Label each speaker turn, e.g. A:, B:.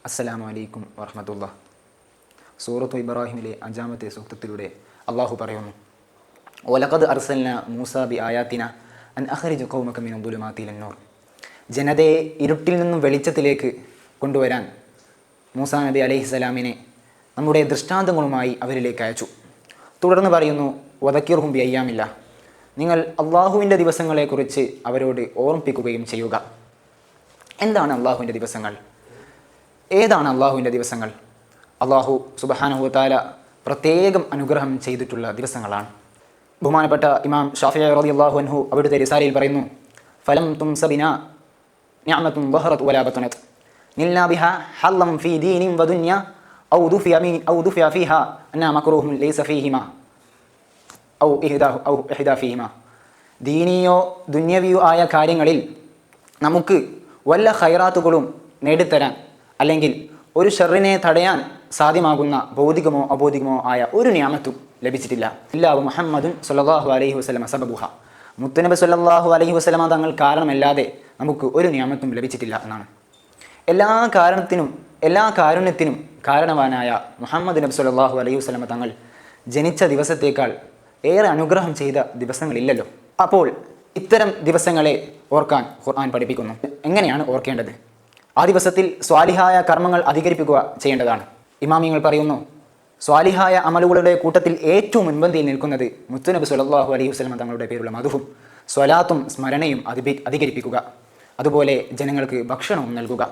A: അസ്സലാമു അലൈക്കും വറഹ്മത്തുള്ളാഹി. സൂറത്തു ഇബ്രാഹിമിലെ 5-ാമത്തെ സൂക്തത്തിലൂടെ അള്ളാഹു പറയുന്നു, വലഖദ് അർസൽനാ മൂസാ ബി ആയാതിന അൻ അഖ്രിജ് ഖൗമക മിന ദുലുമാതി ഇലന്നൂർ. ജനതയെ ഇരുട്ടിൽ നിന്നും വെളിച്ചത്തിലേക്ക് കൊണ്ടുവരാൻ മൂസാ നബി അലൈഹിസ്സലാമിനെ നമ്മുടെ ദൃഷ്ടാന്തങ്ങളുമായി അവരിലേക്ക് അയച്ചു. തുടർന്ന് പറയുന്നു, വദക്കിർഹും ബി അയ്യാമില്ല, നിങ്ങൾ അള്ളാഹുവിൻ്റെ ദിവസങ്ങളെക്കുറിച്ച് അവരോട് ഓർമ്മിപ്പിക്കുകയും ചെയ്യുക. എന്താണ് അള്ളാഹുവിൻ്റെ ദിവസങ്ങൾ? ഏതാണ് അള്ളാഹുവിൻ്റെ ദിവസങ്ങൾ? അള്ളാഹു സുബ്ഹാനഹു വ തആല പ്രത്യേകം അനുഗ്രഹം ചെയ്തിട്ടുള്ള ദിവസങ്ങളാണ്. ബഹുമാനപ്പെട്ട ഇമാം ഷാഫിഈ റളിയല്ലാഹു അൻഹു അവിടുത്തെ റിസാലയിൽ പറയുന്നു, ഫലം തുംസബിനാ നിഅമത്തുൻ ദഹറത് വലാ ബതനത് നിൽനാ ബിഹാ ഹല്ലം ഫീ ദീനിൻ വദുനിയ ഔ ദുഫിയ ഫീഹാ അന്നാ മക്റൂഹുൻ ലൈസ ഫീഹിമാ ഔ ഇഹ്ദാ ഫീഹിമാ. ദീനിയോ ദുന്യവിയോ ആയ കാര്യങ്ങളിൽ നമുക്ക് വല്ല ഖൈറാത്തുകളും നേടിത്തരാൻ അല്ലെങ്കിൽ ഒരു ഷർറിനെ തടയാൻ സാധ്യമാകുന്ന ഭൗതികമോ അഭൗതികമോ ആയ ഒരു നിഅമത്തും ലഭിച്ചിട്ടില്ല. ഇല്ലാഹു മുഹമ്മദുൻ സ്വല്ലല്ലാഹു അലൈഹി വസല്ലമ സബബുഹ, മുത്തുനബി സ്വല്ലല്ലാഹു അലൈഹി വസല്ലമ തങ്ങൾ കാരണമല്ലാതെ നമുക്ക് ഒരു നിഅമത്തും ലഭിച്ചിട്ടില്ല എന്നാണ്. എല്ലാ കാരുണ്യത്തിനും കാരണവാനായ മുഹമ്മദ് നബി സ്വല്ലല്ലാഹു അലൈഹി വസല്ലമ തങ്ങൾ ജനിച്ച ദിവസത്തേക്കാൾ ഏറെ അനുഗ്രഹം ചെയ്ത ദിവസങ്ങളില്ലല്ലോ. അപ്പോൾ ഇത്തരം ദിവസങ്ങളെ ഓർക്കാൻ ഖുർആൻ പഠിപ്പിക്കുന്നു. എങ്ങനെയാണ് ഓർക്കേണ്ടത്? ആ ദിവസത്തിൽ സ്വാലിഹായ കർമ്മങ്ങൾ അധികരിപ്പിക്കുക ചെയ്യേണ്ടതാണ്. ഇമാമിങ്ങൾ പറയുന്നു, സ്വാലിഹായ അമലുകളുടെ കൂട്ടത്തിൽ ഏറ്റവും മുൻപന്തിയിൽ നിൽക്കുന്നത് മുത്തുനബി സ്വല്ലല്ലാഹു അലൈഹി വസല്ലമ തങ്ങളുടെ പേരുള്ള മദ്ഹും സ്വലാത്തും സ്മരണയും അധികരിപ്പിക്കുക. അതുപോലെ ജനങ്ങൾക്ക് ഭക്ഷണവും നൽകുക.